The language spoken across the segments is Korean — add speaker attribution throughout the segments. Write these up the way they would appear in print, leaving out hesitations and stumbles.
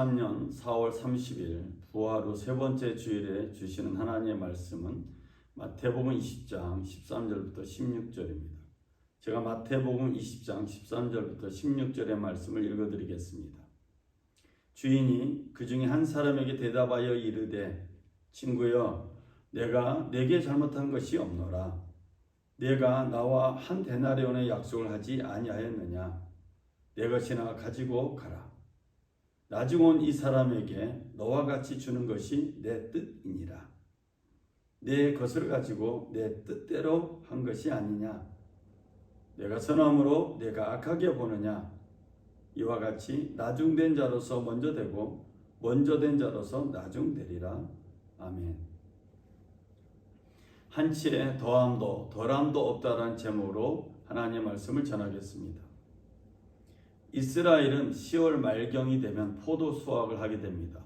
Speaker 1: 2023년 4월 30일 부활 후 세 번째 주일에 주시는 하나님의 말씀은 마태복음 20장 13절부터 16절입니다. 제가 마태복음 20장 13절부터 16절의 말씀을 읽어드리겠습니다. 주인이 그 중에 한 사람에게 대답하여 이르되 친구여 내가 네게 잘못한 것이 없노라. 네가 나와 한 데나리온의 약속을 하지 아니하였느냐. 내 것이나 가지고 가라. 나중 온 이 사람에게 너와 같이 주는 것이 내 뜻이니라. 내 것을 가지고 내 뜻대로 한 것이 아니냐. 내가 선함으로 내가 악하게 보느냐. 이와 같이 나중된 자로서 먼저 되고 먼저 된 자로서 나중되리라. 아멘. 한치의 더함도 덜함도 없다라는 제목으로 하나님의 말씀을 전하겠습니다. 이스라엘은 10월 말경이 되면 포도 수확을 하게 됩니다.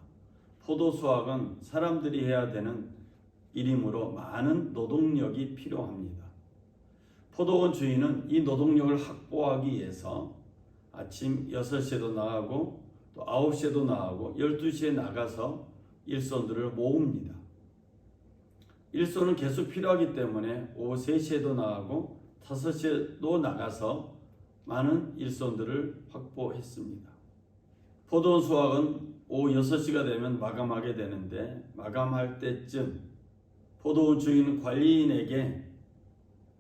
Speaker 1: 포도 수확은 사람들이 해야 되는 일이므로 많은 노동력이 필요합니다. 포도원 주인은 이 노동력을 확보하기 위해서 아침 6시에도 나가고 또 9시에도 나가고 12시에 나가서 일손들을 모읍니다. 일손은 계속 필요하기 때문에 오후 3시에도 나가고 5시에도 나가서 많은 일손들을 확보했습니다. 포도원 수확은 오후 6시가 되면 마감하게 되는데 마감할 때쯤 포도원 주인 관리인에게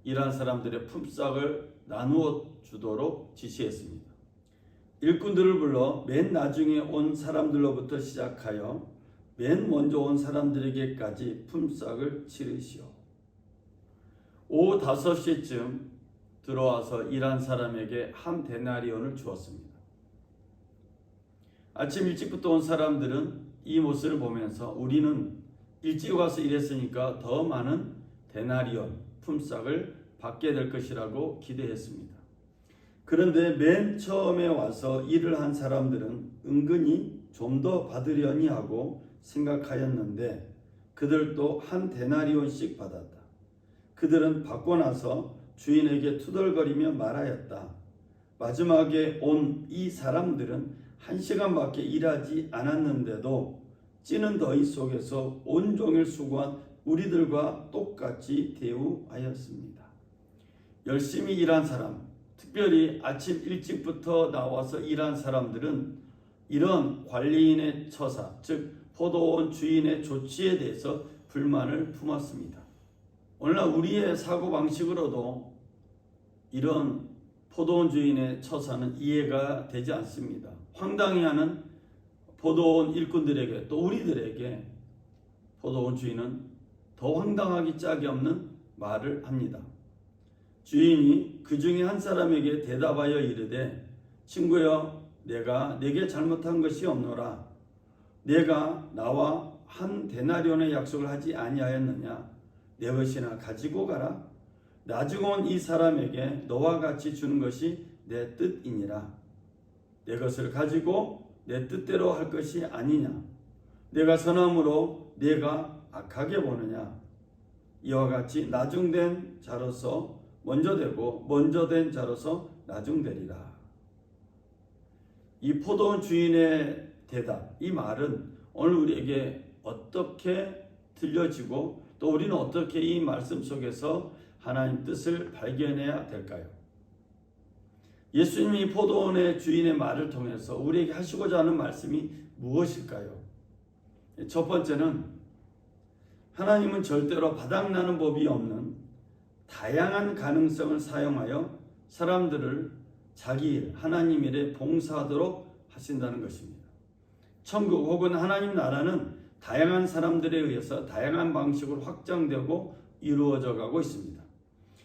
Speaker 1: 일한 사람들의 품삯을 나누어 주도록 지시했습니다. 일꾼들을 불러 맨 나중에 온 사람들로부터 시작하여 맨 먼저 온 사람들에게까지 품삯을 치르시오. 오후 5시쯤 들어와서 일한 사람에게 한 데나리온을 주었습니다. 아침 일찍부터 온 사람들은 이 모습을 보면서 우리는 일찍 와서 일했으니까 더 많은 데나리온 품삯을 받게 될 것이라고 기대했습니다. 그런데 맨 처음에 와서 일을 한 사람들은 은근히 좀 더 받으려니 하고 생각하였는데 그들도 한 데나리온씩 받았다. 그들은 받고 나서 주인에게 투덜거리며 말하였다. 마지막에 온 이 사람들은 1시간밖에 일하지 않았는데도 찌는 더위 속에서 온종일 수고한 우리들과 똑같이 대우하였습니다. 열심히 일한 사람, 특별히 아침 일찍부터 나와서 일한 사람들은 이런 관리인의 처사, 즉 포도원 주인의 조치에 대해서 불만을 품었습니다. 오늘날 우리의 사고방식으로도 이런 포도원 주인의 처사는 이해가 되지 않습니다. 황당해하는 포도원 일꾼들에게 또 우리들에게 포도원 주인은 더 황당하기 짝이 없는 말을 합니다. 주인이 그 중에 한 사람에게 대답하여 이르되 친구여 내가 네게 잘못한 것이 없노라. 내가 나와 한 데나리온의 약속을 하지 아니하였느냐. 내 것이나 가지고 가라. 나중 온 이 사람에게 너와 같이 주는 것이 내 뜻이니라. 내 것을 가지고 내 뜻대로 할 것이 아니냐. 내가 선함으로 내가 악하게 보느냐. 이와 같이 나중된 자로서 먼저 되고 먼저 된 자로서 나중되리라. 이 포도원 주인의 대답, 이 말은 오늘 우리에게 어떻게 들려지고 또 우리는 어떻게 이 말씀 속에서 하나님 뜻을 발견해야 될까요? 예수님이 포도원의 주인의 말을 통해서 우리에게 하시고자 하는 말씀이 무엇일까요? 첫 번째는 하나님은 절대로 바닥나는 법이 없는 다양한 가능성을 사용하여 사람들을 자기 일, 하나님 일에 봉사하도록 하신다는 것입니다. 천국 혹은 하나님 나라는 다양한 사람들에 의해서 다양한 방식으로 확장되고 이루어져 가고 있습니다.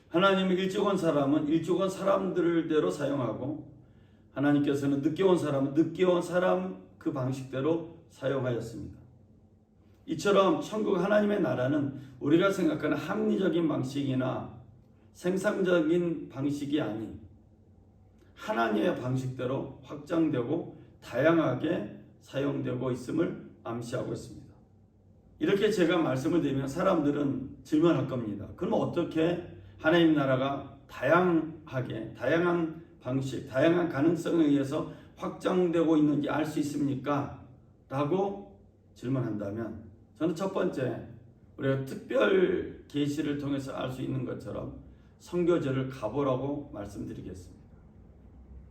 Speaker 1: 하나님은 일찍 온 사람은 일찍 온 사람들대로 사용하고 하나님께서는 늦게 온 사람은 늦게 온 사람 그 방식대로 사용하였습니다. 이처럼 천국 하나님의 나라는 우리가 생각하는 합리적인 방식이나 생산적인 방식이 아닌 하나님의 방식대로 확장되고 다양하게 사용되고 있음을 암시하고 있습니다. 이렇게 제가 말씀을 드리면 사람들은 질문할 겁니다. 그럼 어떻게 하나님 나라가 다양하게 다양한 방식, 다양한 가능성에 의해서 확장되고 있는지 알 수 있습니까? 라고 질문한다면 저는 첫 번째 우리가 특별 계시를 통해서 알 수 있는 것처럼 선교지를 가보라고 말씀드리겠습니다.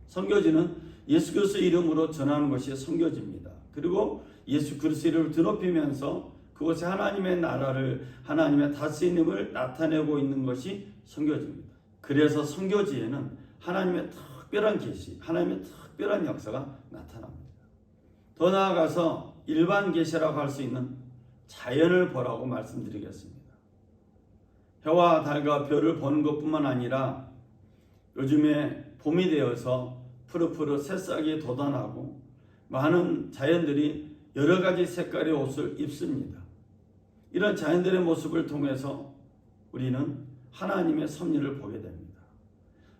Speaker 1: 선교지는 예수 그리스도 이름으로 전하는 것이 선교지입니다. 그리고 예수 그리스도 이름을 드높이면서 그곳에 하나님의 나라를, 하나님의 다스림을 나타내고 있는 것이 선교지입니다. 그래서 선교지에는 하나님의 특별한 계시, 하나님의 특별한 역사가 나타납니다. 더 나아가서 일반 계시라고 할 수 있는 자연을 보라고 말씀드리겠습니다. 해와 달과 별을 보는 것뿐만 아니라 요즘에 봄이 되어서 푸르푸르 새싹이 돋아나고 많은 자연들이 여러 가지 색깔의 옷을 입습니다. 이런 자연들의 모습을 통해서 우리는 하나님의 섭리를 보게 됩니다.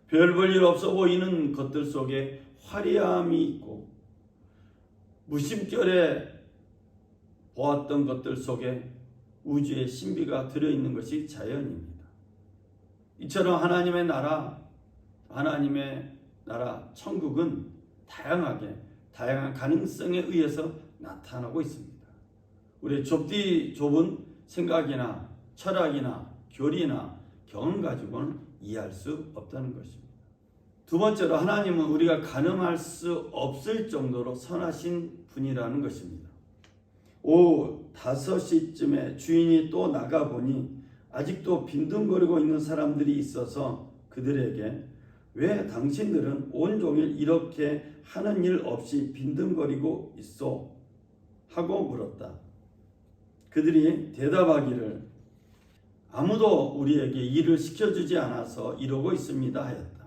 Speaker 1: 별 볼 일 없어 보이는 것들 속에 화려함이 있고 무심결에 보았던 것들 속에 우주의 신비가 들어있는 것이 자연입니다. 이처럼 하나님의 나라 천국은 다양한 가능성에 의해서 나타나고 있습니다. 우리의 좁은 생각이나 철학이나 교리나 경험 가지고는 이해할 수 없다는 것입니다. 두 번째로 하나님은 우리가 가늠할 수 없을 정도로 선하신 분이라는 것입니다. 오후 5시쯤에 주인이 또 나가보니 아직도 빈둥거리고 있는 사람들이 있어서 그들에게 왜 당신들은 온종일 이렇게 하는 일 없이 빈둥거리고 있어? 하고 물었다. 그들이 대답하기를 아무도 우리에게 일을 시켜주지 않아서 이러고 있습니다 하였다.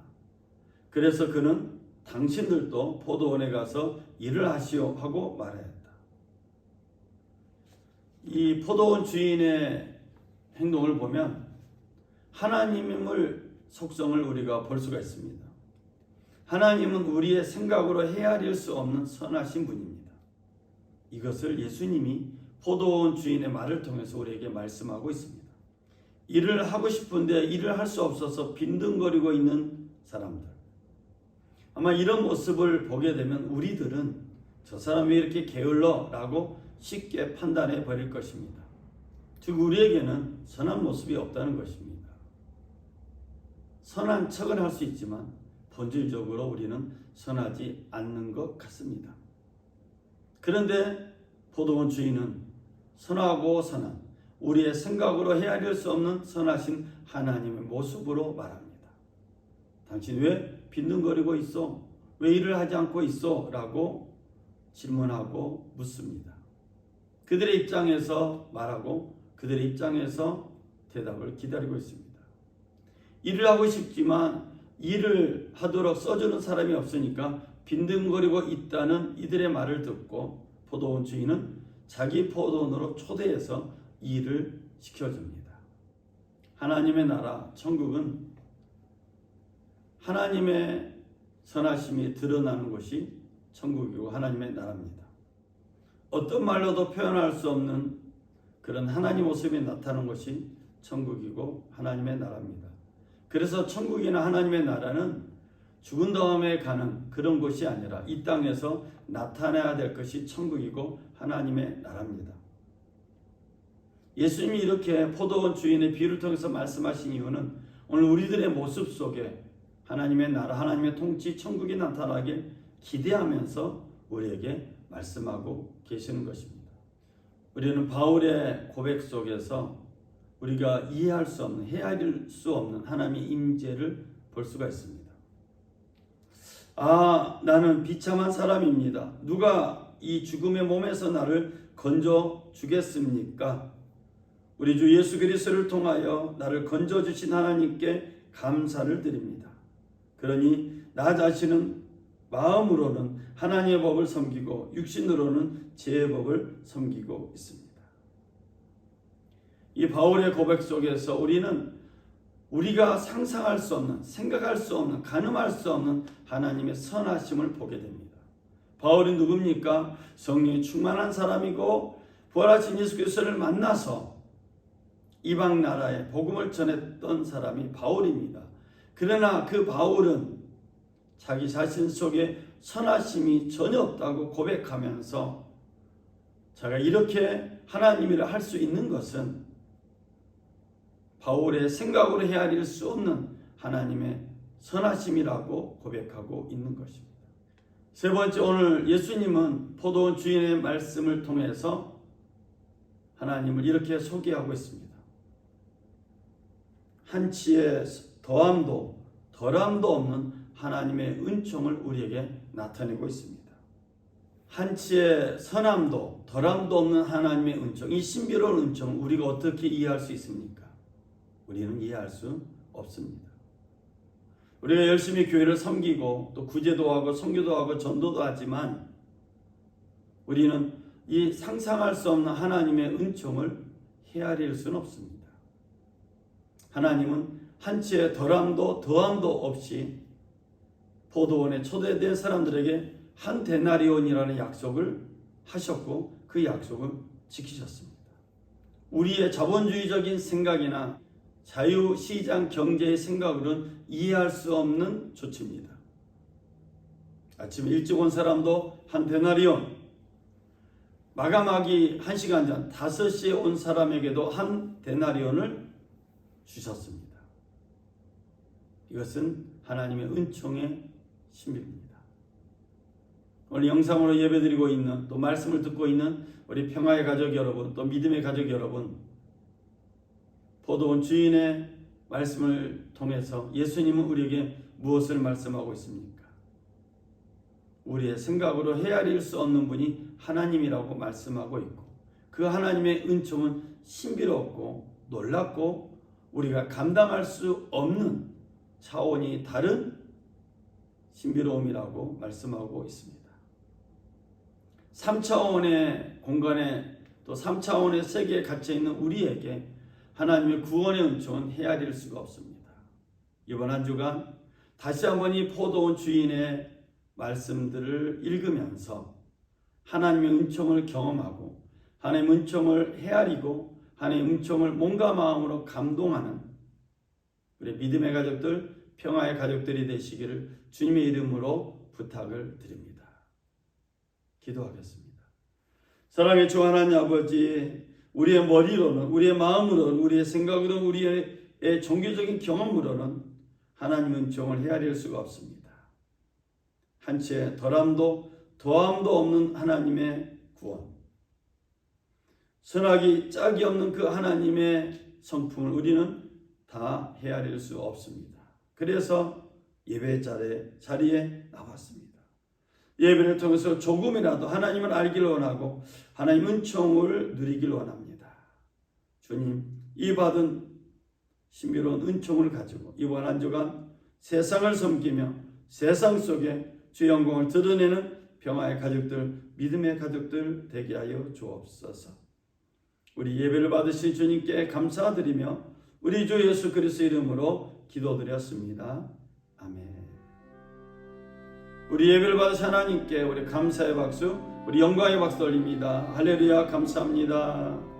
Speaker 1: 그래서 그는 당신들도 포도원에 가서 일을 하시오 하고 말하였다. 이 포도원 주인의 행동을 보면 하나님의 속성을 우리가 볼 수가 있습니다. 하나님은 우리의 생각으로 헤아릴 수 없는 선하신 분입니다. 이것을 예수님이 포도원 주인의 말을 통해서 우리에게 말씀하고 있습니다. 일을 하고 싶은데 일을 할 수 없어서 빈둥거리고 있는 사람들. 아마 이런 모습을 보게 되면 우리들은 저 사람이 왜 이렇게 게을러? 라고 쉽게 판단해 버릴 것입니다. 즉 우리에게는 선한 모습이 없다는 것입니다. 선한 척은 할 수 있지만 본질적으로 우리는 선하지 않는 것 같습니다. 그런데 포도원 주인은 선하고 선한 우리의 생각으로 헤아릴 수 없는 선하신 하나님의 모습으로 말합니다. 당신 왜 빈둥거리고 있어? 왜 일을 하지 않고 있어? 라고 질문하고 묻습니다. 그들의 입장에서 말하고 그들의 입장에서 대답을 기다리고 있습니다. 일을 하고 싶지만 일을 하도록 써주는 사람이 없으니까 빈둥거리고 있다는 이들의 말을 듣고 포도원 주인은 자기 포도원으로 초대해서 일을 시켜줍니다. 하나님의 나라 천국은 하나님의 선하심이 드러나는 곳이 천국이고 하나님의 나라입니다. 어떤 말로도 표현할 수 없는 그런 하나님 모습이 나타나는 것이 천국이고 하나님의 나라입니다. 그래서 천국이나 하나님의 나라는 죽은 다음에 가는 그런 곳이 아니라 이 땅에서 나타나야 될 것이 천국이고 하나님의 나라입니다. 예수님이 이렇게 포도원 주인의 비유를 통해서 말씀하신 이유는 오늘 우리들의 모습 속에 하나님의 나라, 하나님의 통치, 천국이 나타나길 기대하면서 우리에게 말씀하고 계시는 것입니다. 우리는 바울의 고백 속에서 우리가 이해할 수 없는, 헤아릴 수 없는 하나님의 임재를 볼 수가 있습니다. 나는 비참한 사람입니다. 누가 이 죽음의 몸에서 나를 건져 주겠습니까? 우리 주 예수 그리스도를 통하여 나를 건져 주신 하나님께 감사를 드립니다. 그러니 나 자신은 마음으로는 하나님의 법을 섬기고 육신으로는 제 법을 섬기고 있습니다. 이 바울의 고백 속에서 우리는 우리가 상상할 수 없는, 생각할 수 없는, 가늠할 수 없는 하나님의 선하심을 보게 됩니다. 바울이 누굽니까? 성령이 충만한 사람이고 부활하신 예수 그리스도를 만나서 이방 나라에 복음을 전했던 사람이 바울입니다. 그러나 그 바울은 자기 자신 속에 선하심이 전혀 없다고 고백하면서 제가 이렇게 하나님 일을 할 수 있는 것은 바울의 생각으로 헤아릴 수 없는 하나님의 선하심이라고 고백하고 있는 것입니다. 세 번째, 오늘 예수님은 포도원 주인의 말씀을 통해서 하나님을 이렇게 소개하고 있습니다. 한치의 더함도 덜함도 없는 하나님의 은총을 우리에게 나타내고 있습니다. 한치의 선함도 덜함도 없는 하나님의 은총, 이 신비로운 은총을 우리가 어떻게 이해할 수 있습니까? 우리는 이해할 수 없습니다. 우리가 열심히 교회를 섬기고 또 구제도 하고 선교도 하고 전도도 하지만 우리는 이 상상할 수 없는 하나님의 은총을 헤아릴 수는 없습니다. 하나님은 한치의 덜함도 더함도 없이 포도원에 초대된 사람들에게 한 데나리온이라는 약속을 하셨고 그 약속을 지키셨습니다. 우리의 자본주의적인 생각이나 자유시장 경제의 생각으로는 이해할 수 없는 조치입니다. 아침에 일찍 온 사람도 한 데나리온, 마감하기 1시간 전 5시에 온 사람에게도 한 데나리온을 주셨습니다. 이것은 하나님의 은총의 신비입니다. 오늘 영상으로 예배드리고 있는, 또 말씀을 듣고 있는 우리 평화의 가족 여러분, 또 믿음의 가족 여러분, 포도원 주인의 말씀을 통해서 예수님은 우리에게 무엇을 말씀하고 있습니까? 우리의 생각으로 헤아릴 수 없는 분이 하나님이라고 말씀하고 있고, 그 하나님의 은총은 신비롭고 놀랍고 우리가 감당할 수 없는 차원이 다른 신비로움이라고 말씀하고 있습니다. 3차원의 공간에 또 3차원의 세계에 갇혀있는 우리에게 하나님의 구원의 은총은 헤아릴 수가 없습니다. 이번 한 주간 다시 한번 이 포도원 주인의 말씀들을 읽으면서 하나님의 은총을 경험하고 하나님의 은총을 헤아리고 하나님의 은총을 몸과 마음으로 감동하는 우리 믿음의 가족들, 평화의 가족들이 되시기를 주님의 이름으로 부탁을 드립니다. 기도하겠습니다. 사랑의 주 하나님 아버지, 우리의 머리로는, 우리의 마음으로는, 우리의 생각으로는, 우리의 종교적인 경험으로는 하나님의 은총을 헤아릴 수가 없습니다. 한치의 덜함도 더함도 없는 하나님의 구원, 선하기 짝이 없는 그 하나님의 성품을 우리는 다 헤아릴 수 없습니다. 그래서 예배 자리에 나왔습니다. 예배를 통해서 조금이라도 하나님을 알기를 원하고 하나님 은총을 누리기를 원합니다. 주님, 이 받은 신비로운 은총을 가지고 이번 한 주간 세상을 섬기며 세상 속에 주 영광을 드러내는 평화의 가족들, 믿음의 가족들 되게 하여 주옵소서. 우리 예배를 받으신 주님께 감사드리며 우리 주 예수 그리스도 이름으로 기도드렸습니다. 아멘. 우리 예배를 받으신 하나님께 우리 감사의 박수, 우리 영광의 박수 올립니다. 할렐루야, 감사합니다.